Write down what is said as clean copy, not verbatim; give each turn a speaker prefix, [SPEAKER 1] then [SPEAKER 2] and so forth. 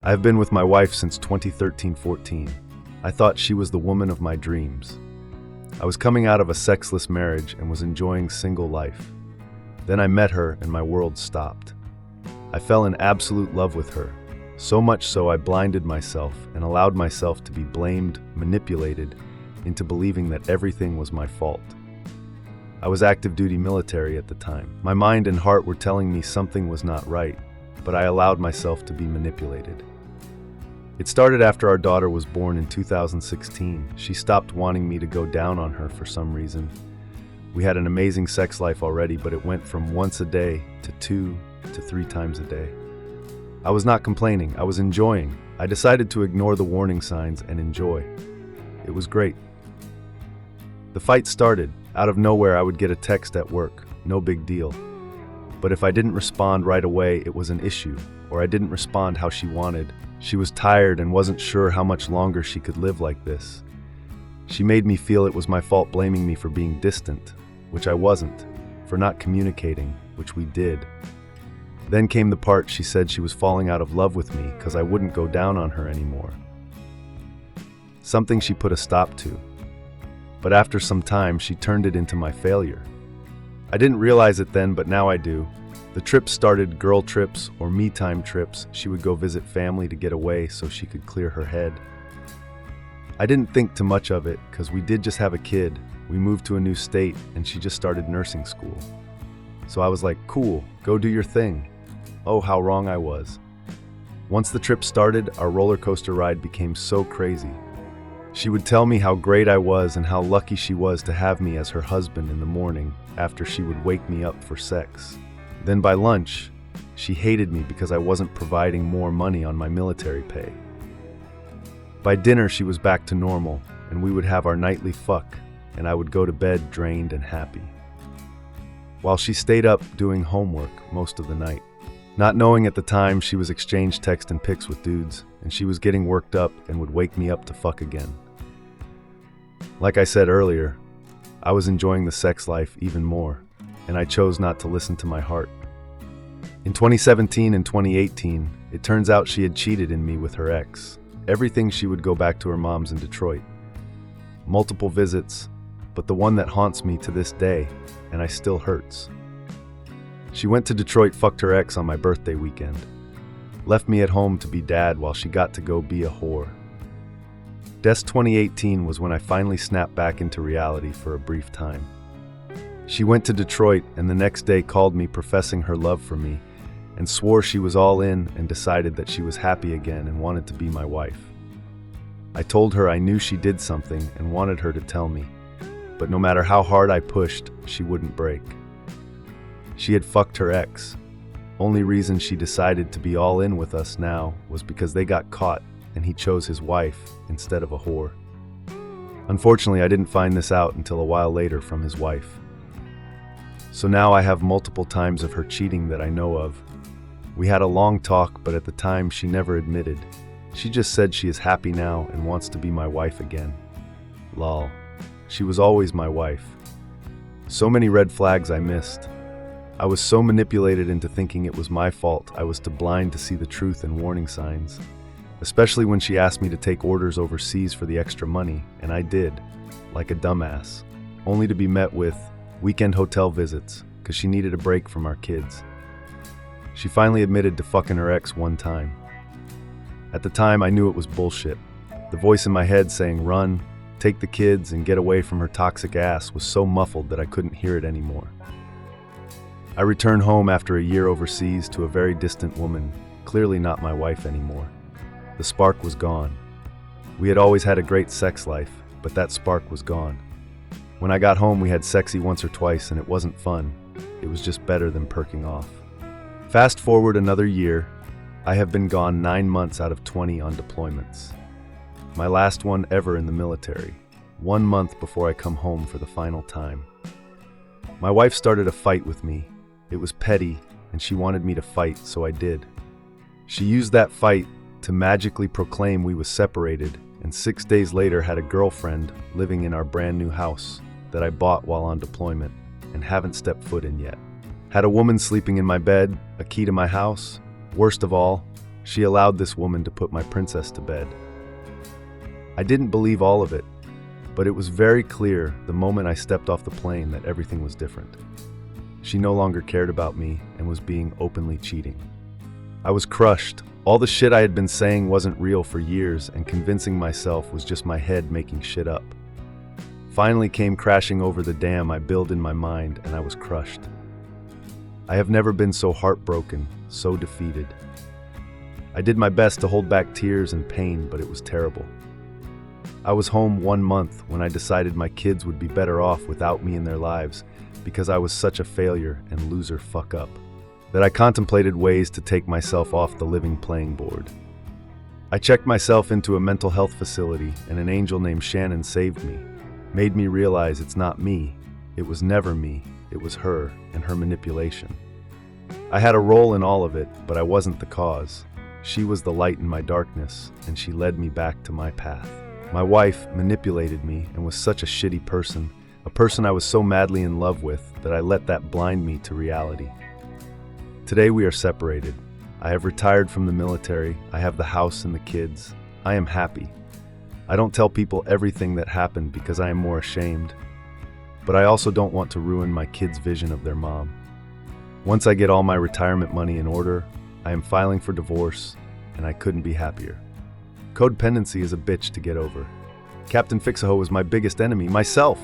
[SPEAKER 1] I have been with my wife since 2013-14. I thought she was the woman of my dreams. I was coming out of a sexless marriage and was enjoying single life. Then I met her and my world stopped. I fell in absolute love with her, so much so I blinded myself and allowed myself to be blamed, manipulated, into believing that everything was my fault. I was active duty military at the time. My mind and heart were telling me something was not right, but I allowed myself to be manipulated. It started after our daughter was born in 2016. She stopped wanting me to go down on her for some reason. We had an amazing sex life already, but it went from once a day to 2 to 3 times a day. I was not complaining, I was enjoying. I decided to ignore the warning signs and enjoy. It was great. The fight started. Out of nowhere, I would get a text at work, no big deal. But if I didn't respond right away, it was an issue, or I didn't respond how she wanted. She was tired and wasn't sure how much longer she could live like this. She made me feel it was my fault, blaming me for being distant, which I wasn't, for not communicating, which we did. Then came the part she said she was falling out of love with me because I wouldn't go down on her anymore. Something she put a stop to. But after some time, she turned it into my failure. I didn't realize it then, but now I do. The trips started girl trips or me-time trips. She would go visit family to get away so she could clear her head. I didn't think too much of it because we did just have a kid. We moved to a new state and she just started nursing school. So I was like, cool, go do your thing. Oh, how wrong I was. Once the trip started, our roller coaster ride became so crazy. She would tell me how great I was and how lucky she was to have me as her husband in the morning after she would wake me up for sex. Then by lunch, she hated me because I wasn't providing more money on my military pay. By dinner, she was back to normal, and we would have our nightly fuck, and I would go to bed drained and happy. While she stayed up doing homework most of the night. Not knowing at the time, she was exchanged text and pics with dudes, and she was getting worked up and would wake me up to fuck again. Like I said earlier, I was enjoying the sex life even more, and I chose not to listen to my heart. In 2017 and 2018, it turns out she had cheated in me with her ex. Everything, she would go back to her mom's in Detroit. Multiple visits, but the one that haunts me to this day, and I still hurts. She went to Detroit, fucked her ex on my birthday weekend. Left me at home to be dad while she got to go be a whore. Des 2018 was when I finally snapped back into reality for a brief time. She went to Detroit and the next day called me professing her love for me and swore she was all in and decided that she was happy again and wanted to be my wife. I told her I knew she did something and wanted her to tell me, but no matter how hard I pushed, she wouldn't break. She had fucked her ex. Only reason she decided to be all in with us now was because they got caught and he chose his wife instead of a whore. Unfortunately, I didn't find this out until a while later from his wife. So now I have multiple times of her cheating that I know of. We had a long talk, but at the time she never admitted. She just said she is happy now and wants to be my wife again. Lol. She was always my wife. So many red flags I missed. I was so manipulated into thinking it was my fault. I was too blind to see the truth and warning signs. Especially when she asked me to take orders overseas for the extra money, and I did, like a dumbass, only to be met with weekend hotel visits because she needed a break from our kids. She finally admitted to fucking her ex one time. At the time, I knew it was bullshit. The voice in my head saying, run, take the kids, and get away from her toxic ass was so muffled that I couldn't hear it anymore. I returned home after a year overseas to a very distant woman, clearly not my wife anymore. The spark was gone. We had always had a great sex life, but that spark was gone. When I got home, we had sexy once or twice, and it wasn't fun. It was just better than perking off. Fast forward another year, I have been gone 9 months out of 20 on deployments. My last one ever in the military, 1 month before I come home for the final time. My wife started a fight with me. It was petty, and she wanted me to fight, so I did. She used that fight to magically proclaim we was separated, and 6 days later had a girlfriend living in our brand new house that I bought while on deployment and haven't stepped foot in yet. Had a woman sleeping in my bed, a key to my house. Worst of all, She allowed this woman to put my princess to bed. I didn't believe all of it, but it was very clear the moment I stepped off the plane that everything was different. She no longer cared about me and was being openly cheating. I was crushed. All the shit I had been saying wasn't real for years, and convincing myself was just my head making shit up. Finally came crashing over the dam I built in my mind, and I was crushed. I have never been so heartbroken, so defeated. I did my best to hold back tears and pain, but it was terrible. I was home 1 month when I decided my kids would be better off without me in their lives because I was such a failure and loser fuck up that I contemplated ways to take myself off the living playing board. I checked myself into a mental health facility, and an angel named Shannon saved me, made me realize it's not me, it was never me, it was her and her manipulation. I had a role in all of it, but I wasn't the cause. She was the light in my darkness, and she led me back to my path. My wife manipulated me and was such a shitty person, a person I was so madly in love with that I let that blind me to reality. Today we are separated. I have retired from the military. I have the house and the kids. I am happy. I don't tell people everything that happened because I am more ashamed. But I also don't want to ruin my kids' vision of their mom. Once I get all my retirement money in order, I am filing for divorce, and I couldn't be happier. Codependency is a bitch to get over. Captain Fix-A-Ho was my biggest enemy, myself.